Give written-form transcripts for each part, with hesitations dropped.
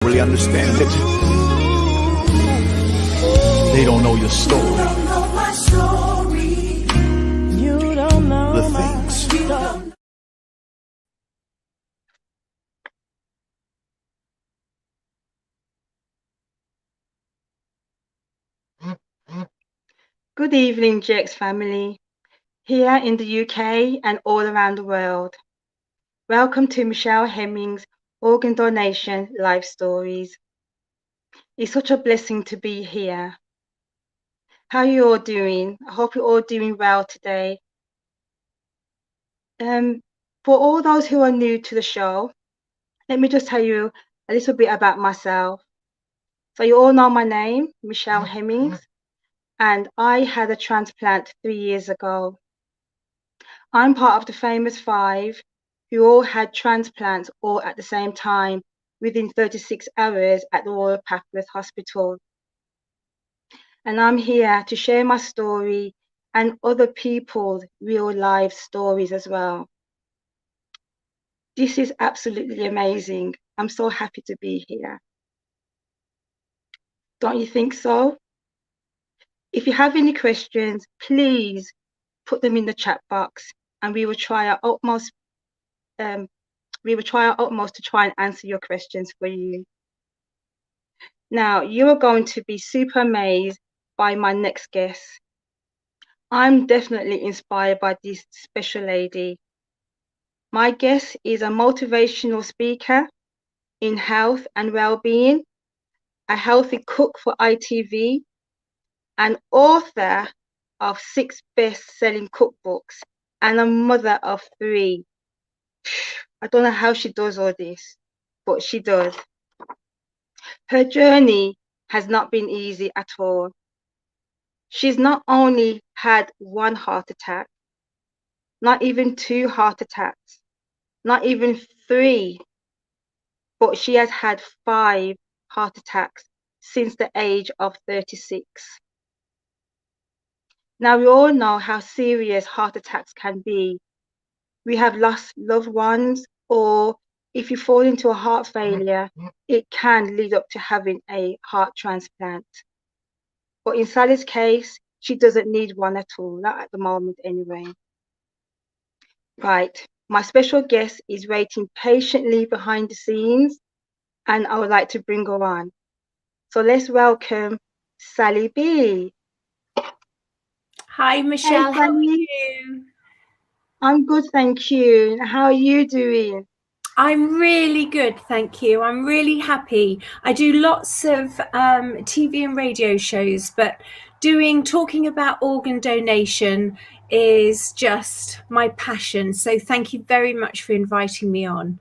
Really understand it. They don't know your story. You don't know my story. You don't know the things. You don't. Good evening, GX family, here in the UK and all around the world. Welcome to Michelle Hemmings' Organ Donation Life Stories. It's such a blessing to be here. How are you all doing? I hope you're all doing well today. For all those who are new to the show, let me just tell you a little bit about myself. So you all know my name, Michelle Hemmings, and I had a transplant 3 years ago. I'm part of the famous 5 who all had transplants all at the same time within 36 hours at the Royal Papworth Hospital. And I'm here to share my story and other people's real life stories as well. This is absolutely amazing. I'm so happy to be here. Don't you think so? If you have any questions, please put them in the chat box and we will try our utmost to try and answer your questions for you. Now, you are going to be super amazed by my next guest. I'm definitely inspired by this special lady. My guest is a motivational speaker in health and well-being, a healthy cook for ITV, an author of 6 best-selling cookbooks, and a mother of 3. I don't know how she does all this, but she does. Her journey has not been easy at all. She's not only had 1 heart attack, not even 2 heart attacks, not even 3, but she has had 5 heart attacks since the age of 36. Now, we all know how serious heart attacks can be. We have lost loved ones, or if you fall into a heart failure, it can lead up to having a heart transplant. But in Sally's case, she doesn't need one at all, not at the moment anyway. Right, my special guest is waiting patiently behind the scenes, and I would like to bring her on. So let's welcome Sally B. Hi, Michelle. Hey, how are Sally. you? I'm good, thank you. How are you doing? I'm really good, thank you. I'm really happy. I do lots of TV and radio shows, but talking about organ donation is just my passion. So thank you very much for inviting me on.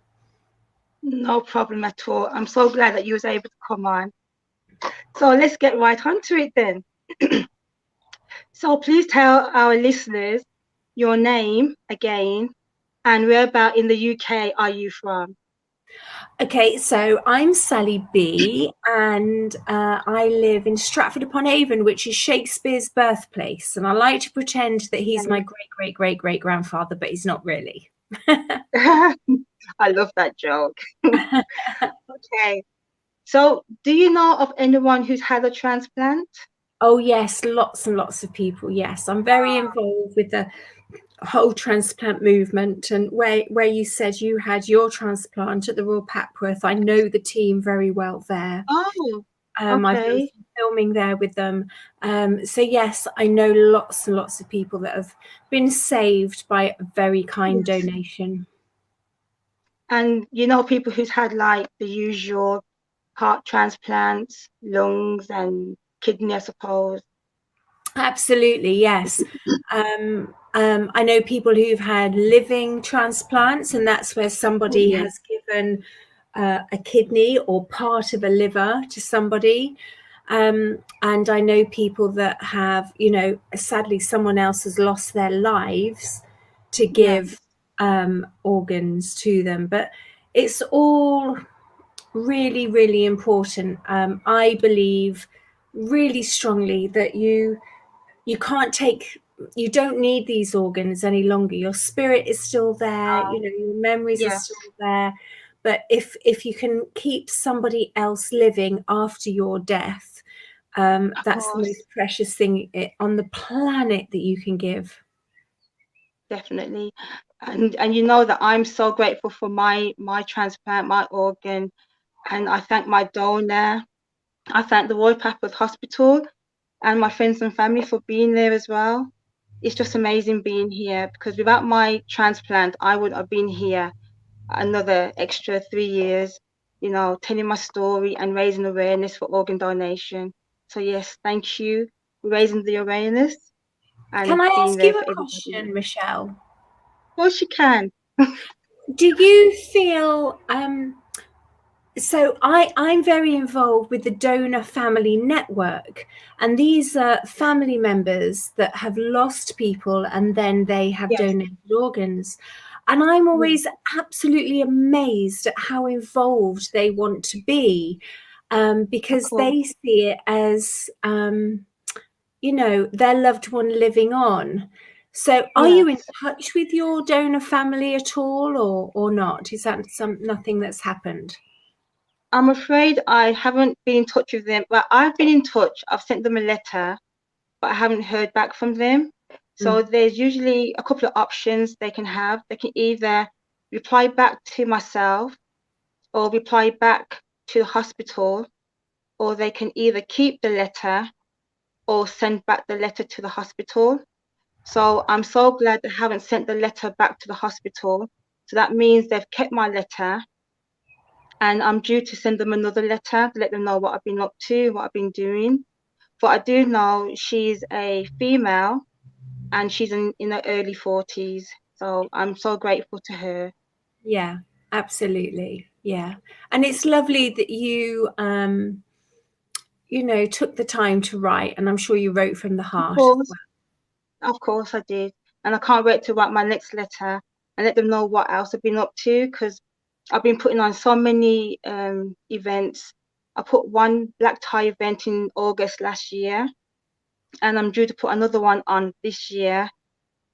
No problem at all. I'm so glad that you was able to come on. So let's get right onto it then. So please tell our listeners your name again and where about in the UK are you from? Okay, so I'm Sally B, and I live in Stratford upon Avon, which is Shakespeare's birthplace. And I like to pretend that he's my great grandfather, but he's not really. I love that joke. Okay. So do you know of anyone who's had a transplant? Oh, yes, lots and lots of people. Yes, I'm very involved with the whole transplant movement. And where you said you had your transplant at the Royal Papworth, I know the team very well there. Oh, I've done okay. some filming there with them. So yes, I know lots and lots of people that have been saved by a very kind Yes. donation. And you know people who's had like the usual heart transplants, lungs and kidney, I suppose. Absolutely, yes. I know people who've had living transplants, and that's where somebody Yeah. has given a kidney or part of a liver to somebody. And I know people that have, sadly, someone else has lost their lives to Yeah. give organs to them. But it's all really, really important. I believe really strongly that you don't need these organs any longer. Your spirit is still there, your memories are Yes. still there, But if you can keep somebody else living after your death, Of that's the course, most precious thing on the planet that you can give. definitely. And you know that I'm so grateful for my transplant, my organ, and I thank my donor. I thank the Royal Papworth Hospital and my friends and family for being there as well. It's just amazing being here, because without my transplant, I would have been here another extra 3 years, telling my story and raising awareness for organ donation. So yes, thank you for raising the awareness Can and I being ask there you for a everybody. question, Michelle? Of course you can. Do you feel so I'm very involved with the Donor Family Network, and these are family members that have lost people and then they have Yes, donated organs. And I'm yes, always absolutely amazed at how involved they want to be, of because course. they see it as, their loved one living on. So are you in Yes. touch with your donor family at all, or not? Is that nothing that's happened? I'm afraid I haven't been in touch with them. Well, I've been in touch. I've sent them a letter, but I haven't heard back from them. So Mm. there's usually a couple of options they can have. They can either reply back to myself or reply back to the hospital, or they can either keep the letter or send back the letter to the hospital. So I'm so glad they haven't sent the letter back to the hospital. So that means they've kept my letter, and I'm due to send them another letter to let them know what I've been up to, what I've been doing. But I do know she's a female and she's in her early 40s. So I'm so grateful to her. Yeah, absolutely. Yeah. And it's lovely that you took the time to write, and I'm sure you wrote from the Of heart as course, well. of course I did. And I can't wait to write my next letter and let them know what else I've been up to, because I've been putting on so many events. I put one black tie event in August last year, and I'm due to put another one on this year.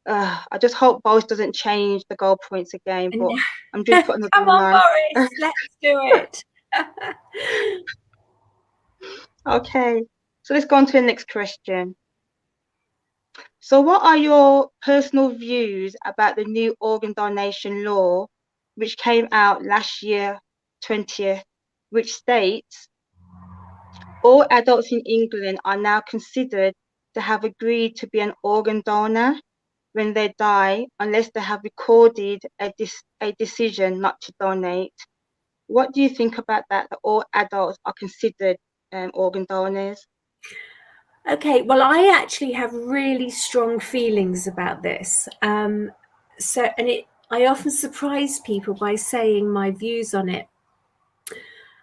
I just hope Boris doesn't change the goal points again, And but I'm due to put another come one on, on. Boris, let's do it. Okay, so let's go on to the next question. So, what are your personal views about the new organ donation law, which came out last year, 20th, which states all adults in England are now considered to have agreed to be an organ donor when they die, unless they have recorded a decision not to donate? What do you think about that? That all adults are considered organ donors? Okay, well, I actually have really strong feelings about this. I often surprise people by saying my views on it.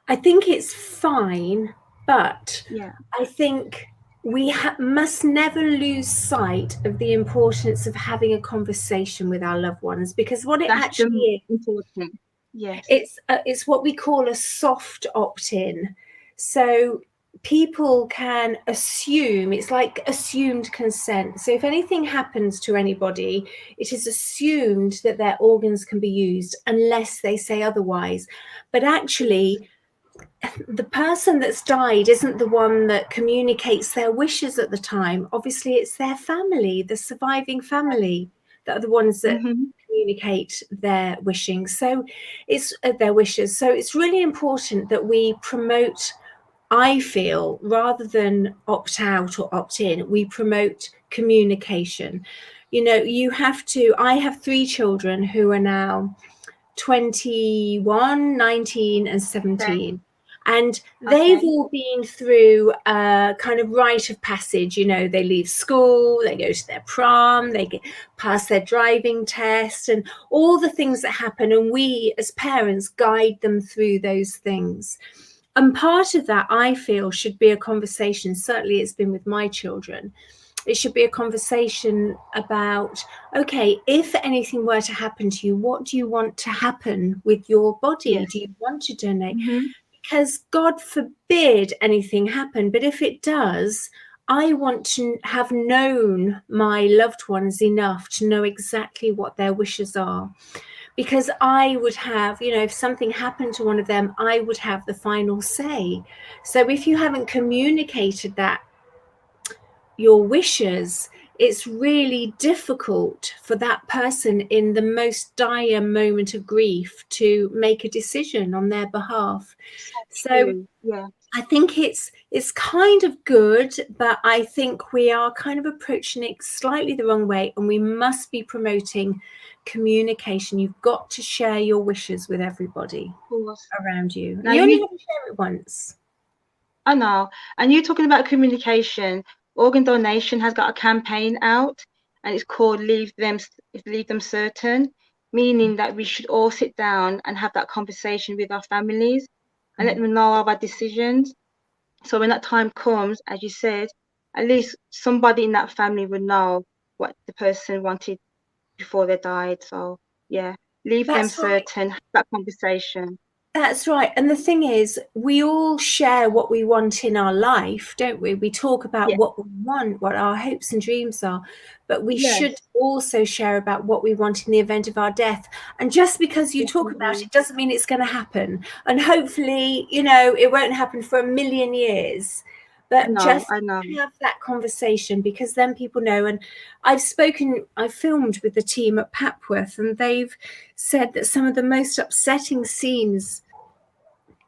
I think it's fine, but Yeah, I think we must never lose sight of the importance of having a conversation with our loved ones, because what it that's actually the is, important. Yes. it's what we call a soft opt-in. So people can assume, it's like assumed consent. So if anything happens to anybody, it is assumed that their organs can be used unless they say otherwise. But Yes. actually, the person that's died isn't the one that communicates their wishes at the time. Obviously, it's their family, the surviving family, that are the ones that Mm-hmm. communicate their wishing. So it's their wishes. So it's really important that we promote, I feel, rather than opt out or opt in, we promote communication. I have 3 children who are now 21, 19, and Okay. 17. And they've Okay. all been through a kind of rite of passage. They leave school, they go to their prom, pass their driving test, and all the things that happen. And we, as parents, guide them through those things. And part of that, I feel, should be a conversation. Certainly, it's been with my children. It should be a conversation about, okay, if anything were to happen to you, what do you want to happen with your body? Yes. Do you want to donate? Mm-hmm. Because God forbid anything happen, but if it does, I want to have known my loved ones enough to know exactly what their wishes are. because I would have, if something happened to one of them, I would have the final say. So if you haven't communicated that, your wishes, it's really difficult for that person in the most dire moment of grief to make a decision on their behalf. So So true. Yeah. I think it's kind of good, but I think we are kind of approaching it slightly the wrong way, and we must be promoting communication. You've got to share your wishes with everybody Of course. around you, and Now you only you have to share it once. I know. And you talking about communication. Organ donation has got a campaign out, and it's called Leave Them Certain, meaning that we should all sit down and have that conversation with our families and let them know of our decisions. So when that time comes, as you said, at least somebody in that family would know what the person wanted before they died. So yeah, leave them That's right. certain, have that conversation. That's right. And the thing is, we all share what we want in our life, don't we? We talk about Yeah, what we want, what our hopes and dreams are, but we should yes, also share about what we want in the event of our death. And just because you talk about definitely. it doesn't mean it's going to happen. And hopefully, it won't happen for a million years, but just I know. have that conversation, because then people know. And I've filmed with the team at Papworth, and they've said that some of the most upsetting scenes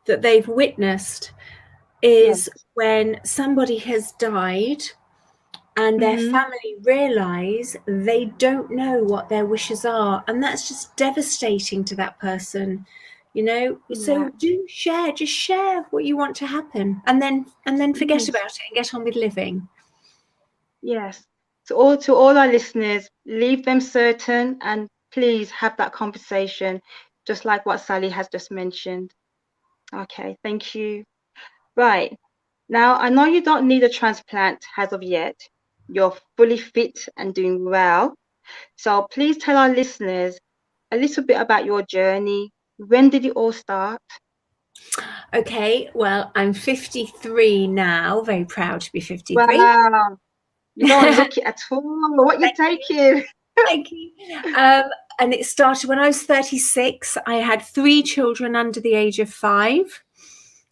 that they've witnessed Yes. is when somebody has died and their Mm-hmm. family realize they don't know what their wishes are, and that's just devastating to that person. Yeah. So just share what you want to happen, and then forget Yes. about it and get on with living. Yes. To all our listeners, leave them certain and please have that conversation, just like what Sally has just mentioned. Okay, thank you. Right. Now, I know you don't need a transplant as of yet. You're fully fit and doing well. So please tell our listeners a little bit about your journey. When did it all start? Okay, well, I'm 53 now, very proud to be 53. Wow, you don't look it at all. What you Thank you. taking? Thank you. And it started when I was 36. I had 3 children under the age of 5.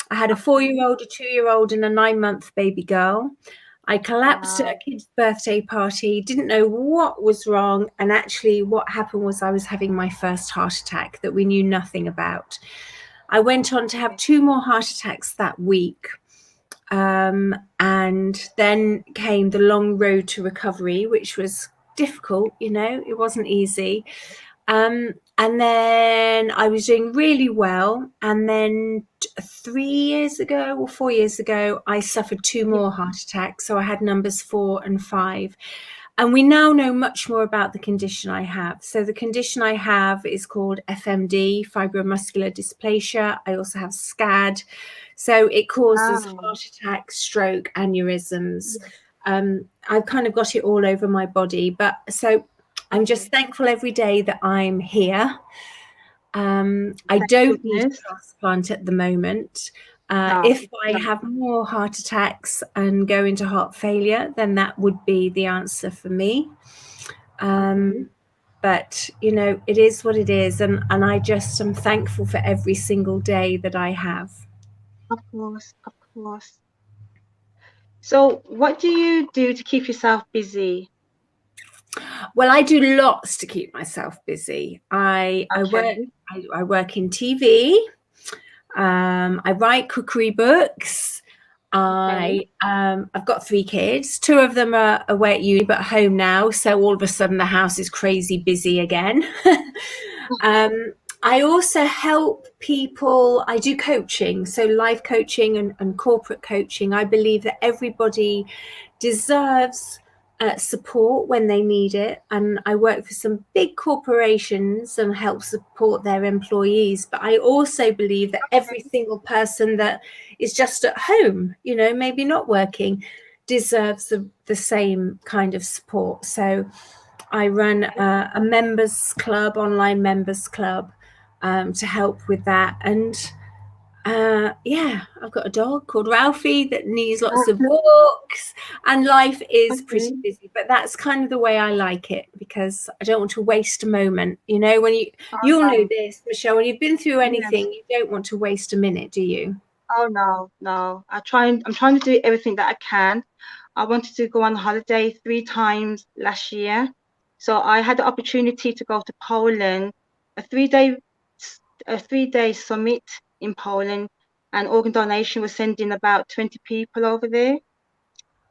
I had a Okay. 4-year-old, a 2-year-old, and a 9-month baby girl. I collapsed at a Wow. kid's birthday party, didn't know what was wrong. And actually, what happened was I was having my first heart attack that we knew nothing about. I went on to have 2 more heart attacks that week. And then came the long road to recovery, which was difficult. It wasn't easy. And then I was doing really well. And then 3 years ago or 4 years ago, I suffered 2 Yeah. more heart attacks. So I had numbers 4 and 5. And we now know much more about the condition I have. So the condition I have is called FMD, fibromuscular dysplasia. I also have SCAD. So it causes Wow. heart attack, stroke, aneurysms. Yeah. I've kind of got it all over my body. But so I'm Okay. just thankful every day that I'm here. I Thank don't need goodness. a transplant at the moment. No. If I No. have more heart attacks and go into heart failure, then that would be the answer for me. Okay. But it is what it is, and I just am thankful for every single day that I have. Of course. Of course. So, what do you do to keep yourself busy? Well, I do lots to keep myself busy. I work Okay. I work in TV. I write cookery books. Okay. I've got 3 kids. 2 of them are away at uni, but home now. So all of a sudden the house is crazy busy again. I also help people. I do coaching, so life coaching and corporate coaching. I believe that everybody deserves support when they need it. And I work for some big corporations and help support their employees. But I also believe that every single person that is just at home, maybe not working, deserves the same kind of support. So I run a members club, online members club, to help with that. And Yeah, I've got a dog called Ralphie that needs lots of walks, and life is pretty Okay. busy. But that's kind of the way I like it, because I don't want to waste a moment. You know, when Oh you'll know no. this, Michelle, when you've been through Yes. anything, you don't want to waste a minute, do you? Oh no, no. I'm trying to do everything that I can. I wanted to go on holiday 3 times last year. So I had the opportunity to go to Poland, a 3 day a 3 day summit in Poland, and organ donation was sending about 20 people over there.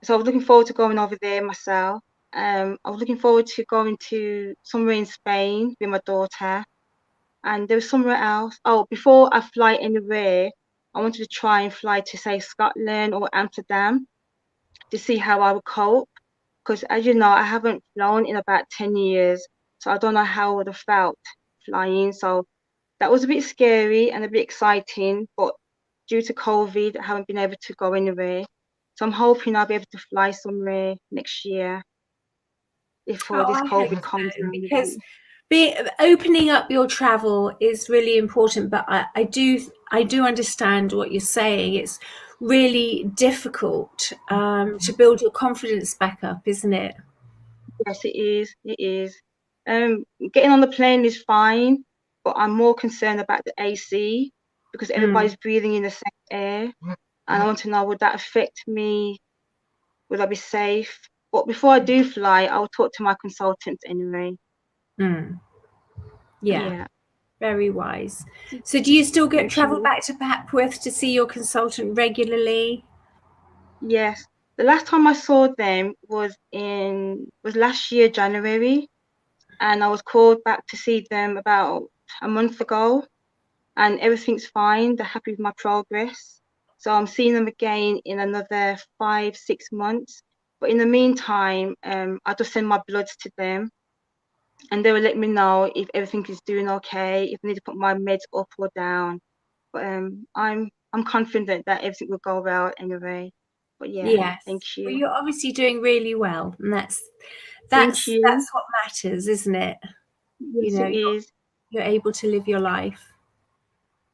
So I was looking forward to going over there myself. I was looking forward to going to somewhere in Spain with my daughter, and there was somewhere else. Oh, before I fly anywhere, I wanted to try and fly to, say, Scotland or Amsterdam to see how I would cope. Because as you know, I haven't flown in about 10 years, so I don't know how I would have felt flying. So that was a bit scary and a bit exciting, but due to COVID, I haven't been able to go anywhere. So I'm hoping I'll be able to fly somewhere next year before Oh, this I hope COVID calms so, down a because bit. opening up your travel is really important. But I do understand what you're saying. It's really difficult to build your confidence back up, isn't it? Yes, it is. It is. Getting on the plane is fine, but I'm more concerned about the AC because Mm. everybody's breathing in the same air, and I want to know, would that affect me? Will I be safe? But before I do fly, I'll talk to my consultants anyway. Mm. Yeah, Yeah. very wise. So, do you still get Thank travel you. back to Papworth to see your consultant regularly? Yes. The last time I saw them was last year, January, and I was called back to see them about a month ago, and everything's fine. They're happy with my progress. So I'm seeing them again in another 5, 6 months. But in the meantime, I just send my bloods to them, and they will let me know if everything is doing okay, if I need to put my meds up or down. But I'm confident that everything will go well anyway. But yeah, thank Yes. Well, you. you're obviously doing really well, and that's Thank that's you. that's what matters, isn't it? You Yes, know, it is. you're able to live your life.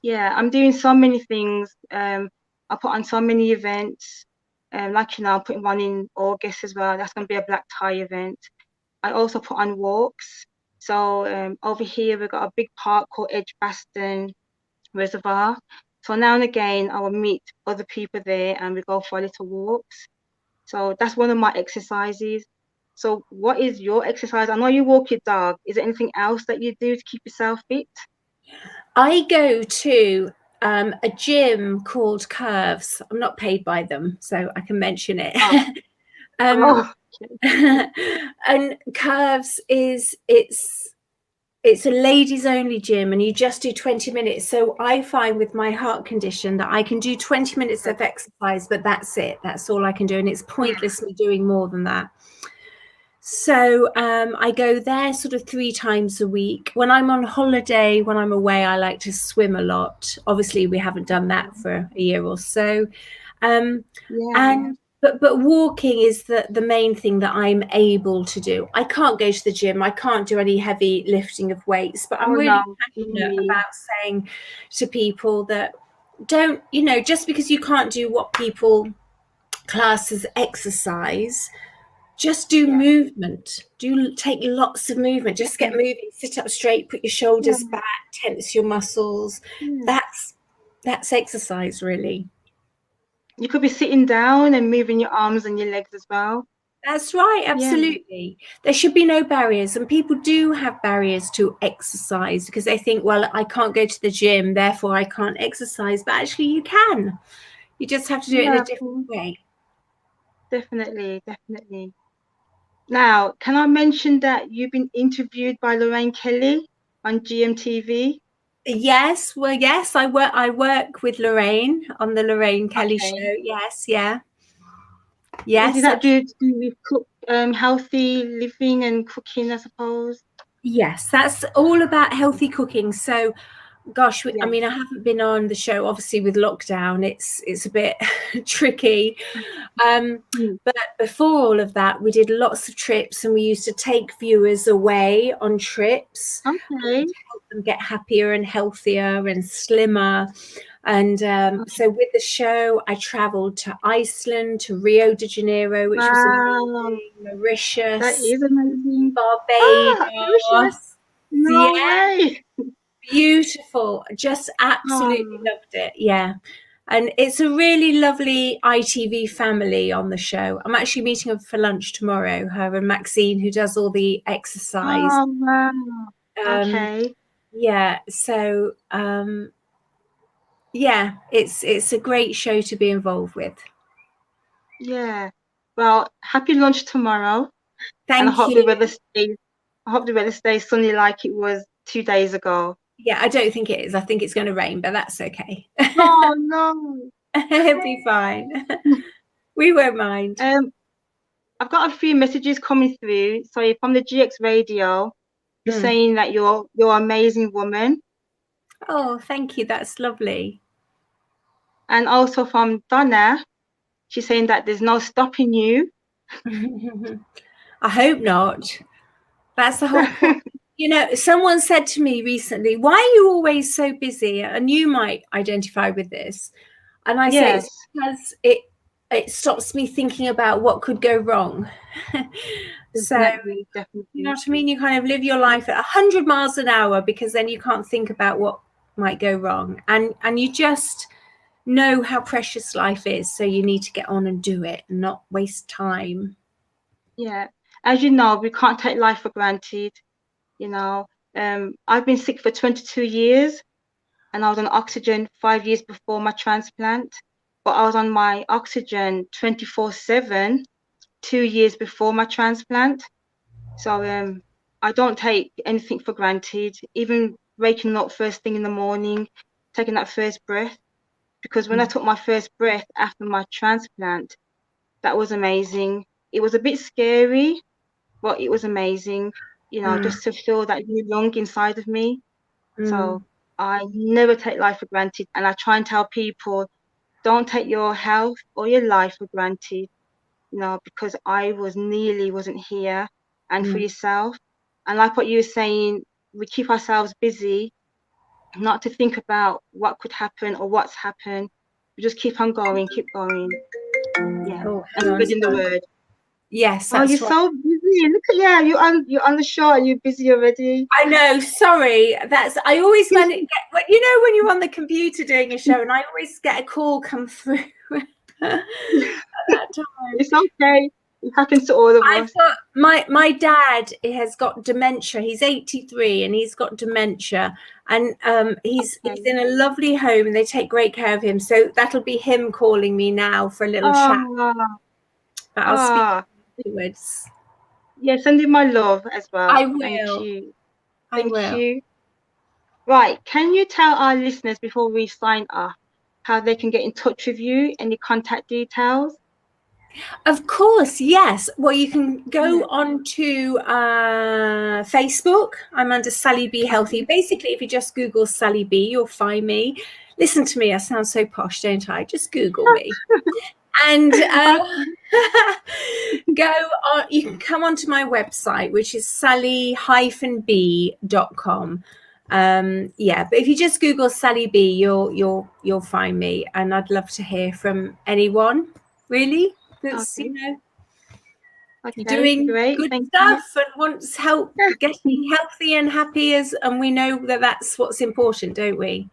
Yeah, I'm doing so many things. I put on so many events. Like I'm putting one in August as well. That's going to be a black tie event. I also put on walks. So over here we've got a big park called Edgbaston Reservoir. So now and again I will meet other people there and we go for little walks. So that's one of my exercises. So what is your exercise? I know you walk your dog. Is there anything else that you do to keep yourself fit? I go to a gym called Curves. I'm not paid by them, so I can mention it. Oh, um, oh, okay. and Curves is it's a ladies only gym, and you just do 20 minutes. So I find with my heart condition that I can do 20 minutes of exercise, but that's it. That's all I can do, and it's pointless me doing more than that. So I go there sort of 3 times a week. When I'm on holiday, when I'm away, I like to swim a lot. Obviously, we haven't done that for a year or so. Um, Yeah. and but walking is the main thing that I'm able to do. I can't go to the gym. I can't do any heavy lifting of weights. But I'm Oh no, really passionate me. about saying to people that don't, just because you can't do what people class as exercise, just do Yeah. movement. Do take lots of movement. Just get Yeah. moving. Sit up straight. Put your Yeah. shoulders back. Tense your muscles. Yeah. That's exercise, really. You could be sitting down and moving your arms and your legs as well. That's right. Yeah. Absolutely. There should be no barriers, and people do have barriers to exercise because they think, well, I can't go to the gym, therefore I can't exercise. But actually, you can. You just have to do it in a Yeah, different way. definitely, definitely. Now, can I mention that you've been interviewed by Lorraine Kelly on GMTV? Yes, well, yes, I work with Lorraine on the Lorraine Kelly show. Okay. Yes, yeah. Is Yes, that due to do with healthy living and cooking, I suppose? yes, that's all about healthy cooking. So gosh, I Yeah. mean, I haven't been on the show, obviously with lockdown, it's a bit tricky. Mm. But before all of that, we did lots of trips, and we used to take viewers away on trips Okay. to help them get happier and healthier and slimmer. And so with the show, I traveled to Iceland, to Rio de Janeiro, which was Wow. amazing, That Mauritius, is amazing. Ah, delicious. Barbados. Yeah, No way. beautiful. Just absolutely Oh, loved it. Yeah. And it's a really lovely ITV family on the show. I'm actually meeting her for lunch tomorrow, her and Maxine, who does all the exercise. oh wow. Um, Okay. yeah, so yeah, it's a great show to be involved with. Yeah. Well, happy lunch tomorrow. And I Thank hope the you. weather stays sunny like it was 2 days ago. Yeah, I don't think it is. I think it's going to rain, but that's okay. Oh no. It'll be fine. We won't mind. I've got a few messages coming through. So from the GX radio, you're Mm. saying that you're an amazing woman. Oh, thank you. That's lovely. And also from Donna, she's saying that there's no stopping you. I hope not. That's the whole point. You know, someone said to me recently, why are you always so busy? And you might identify with this. And I say Yes, it's because it stops me thinking about what could go wrong. So, definitely, you know definitely. what I mean? You kind of live your life at 100 miles an hour because then you can't think about what might go wrong. And you just know how precious life is. So you need to get on and do it and not waste time. Yeah. As you know, we can't take life for granted. You know, I've been sick for 22 years and I was on oxygen 5 years before my transplant, but I was on my oxygen 24/7 2 years before my transplant. So I don't take anything for granted, even waking up first thing in the morning, taking that first breath. Because when I took my first breath after my transplant, that was amazing. It was a bit scary, but it was amazing, you know, Mm, just to feel that new lung inside of me. So mm, I never take life for granted. And I try and tell people, don't take your health or your life for granted, you know, because I nearly wasn't here. And for mm, yourself. And like what you were saying, we keep ourselves busy, not to think about what could happen or what's happened. We just keep on going, keep going. Yeah. oh, And hang on. spreading the word. Yes, Oh, you're that's right. so busy. Look at you're on the show and you're busy already. I know. Sorry, I always manage. You know, when you're on the computer doing a show, and I always get a call come through at that time. It's okay. It happens to all of I've us. got my dad has got dementia. He's 83 and he's got dementia, and he's Okay. in a lovely home and they take great care of him. So that'll be him calling me now for a little chat. Oh, But I'll speak oh. afterwards. Yeah, send him my love as well. I Thank will. you. I Thank will. you. Right. Can you tell our listeners before we sign off how they can get in touch with you and your contact details? Of course, yes. Well, you can Yeah. go on to Facebook. I'm under Sally B Healthy. Basically, if you just Google Sally B, you'll find me. Listen to me, I sound so posh, don't I? Just Google me. And Okay. go on, you can come onto my website, which is sally-b.com. Yeah, but if you just Google Sally B, you'll find me, and I'd love to hear from anyone, really, that's, Okay. you're Okay. doing Great. good Thank you. stuff and wants help getting healthy and happy, and we know that that's what's important, don't we?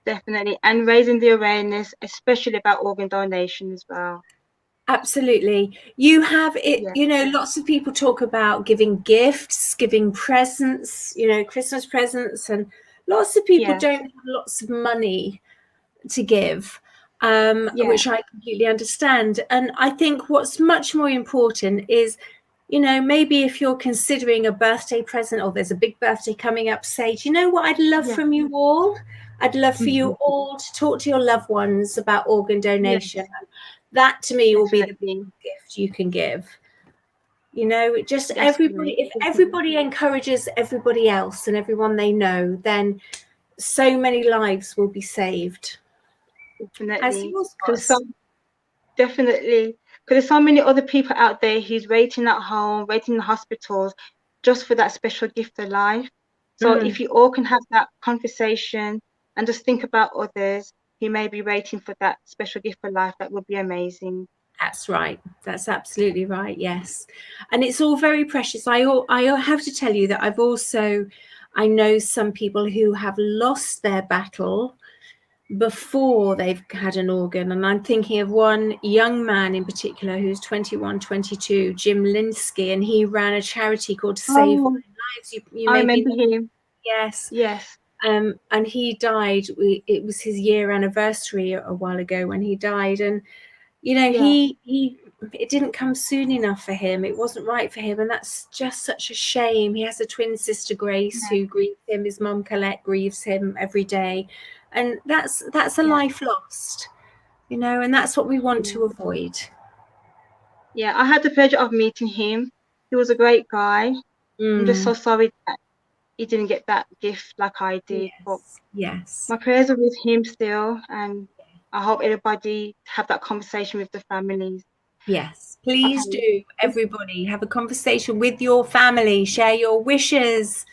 Definitely. And raising the awareness, especially about organ donation as well. Absolutely. You have it, Yeah. lots of people talk about giving gifts, giving presents, Christmas presents, and lots of people Yes. don't have lots of money to give, Yeah. which I completely understand. And I think what's much more important is, maybe if you're considering a birthday present or there's a big birthday coming up, say, do you know what I'd love Yeah. from you all? I'd love for you all to talk to your loved ones about organ donation. Yes. That to me will be the Definitely. gift you can give. Just That's everybody, great. if Definitely. everybody encourages everybody else and everyone they know, then so many lives will be saved. As Definitely. yours Because was. definitely. Because there's so many other people out there who's waiting at home, waiting in the hospitals, just for that special gift of life. So if you all can have that conversation and just think about others who may be waiting for that special gift of life, that would be amazing. That's right. That's absolutely right. Yes. And it's all very precious. I have to tell you that I know some people who have lost their battle before they've had an organ. And I'm thinking of one young man in particular who's 21, 22, Jim Linsky, and he ran a charity called Save Oh, Lives. You I maybe remember know. him. Yes. Yes. And he died. It was his year anniversary a while ago when he died. And you know, Yeah. it didn't come soon enough for him. It wasn't right for him, and that's just such a shame. He has a twin sister, Grace, who grieves him. His mum, Colette, grieves him every day, and that's a life lost, you know, and that's what we want to avoid. Yeah, I had the pleasure of meeting him. He was a great guy. I'm just so sorry that he didn't get that gift like I did. But Yes. my prayers are with him still, and I hope everybody have that conversation with the families. Yes, please Okay. do. Everybody have a conversation with your family. Share your wishes.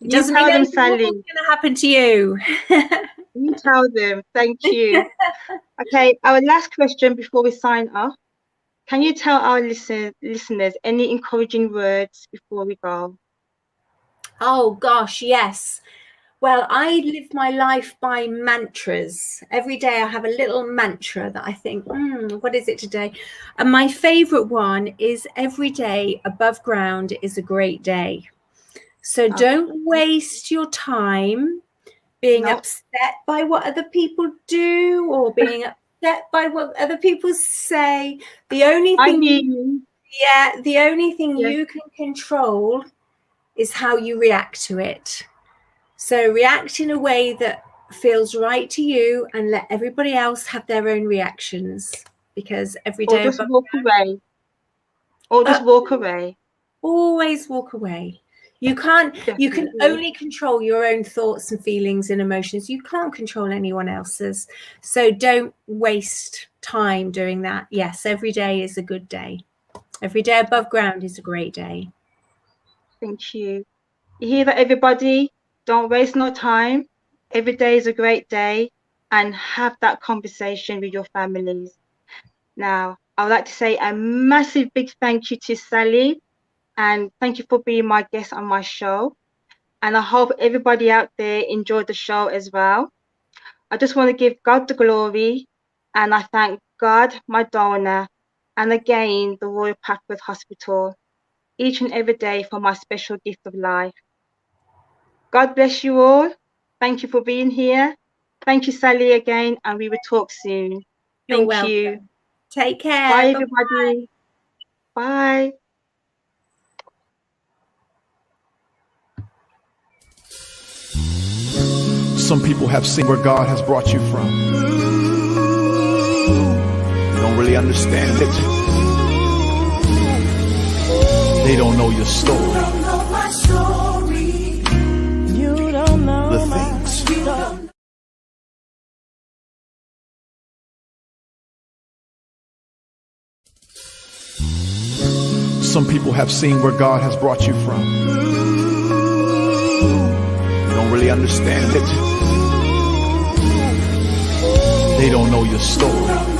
It You doesn't mean tell them, anything more is Sally. going to happen to you. You tell them. Thank you. Okay, our last question before we sign off. Can you tell our listeners any encouraging words before we go? Oh gosh, yes. Well, I live my life by mantras. Every day I have a little mantra that I think, what is it today? And my favorite one is every day above ground is a great day. So don't waste your time being upset by what other people do or being upset by what other people say. The only thing you can control is how you react to it. So react in a way that feels right to you and let everybody else have their own reactions, because every day Or just walk away. Or just walk away. Always walk away. You can only control your own thoughts and feelings and emotions. You can't control anyone else's. So don't waste time doing that. Yes, every day is a good day. Every day above ground is a great day. Thank you. You hear that, everybody? Don't waste no time. Every day is a great day, and have that conversation with your families. Now, I would like to say a massive big thank you to Sally, and thank you for being my guest on my show. And I hope everybody out there enjoyed the show as well. I just want to give God the glory, and I thank God, my donor, and again, the Royal Papworth Hospital, each and every day for my special gift of life. God bless you all. Thank you for being here. Thank you, Sally, again, and we will talk soon. You're welcome. You. Take care. Bye, everybody. Bye. Some people have seen where God has brought you from. They don't really understand it. They don't know your story. You don't know my story. You don't know The things some people have seen where God has brought you from. They don't really understand it. They don't know your story.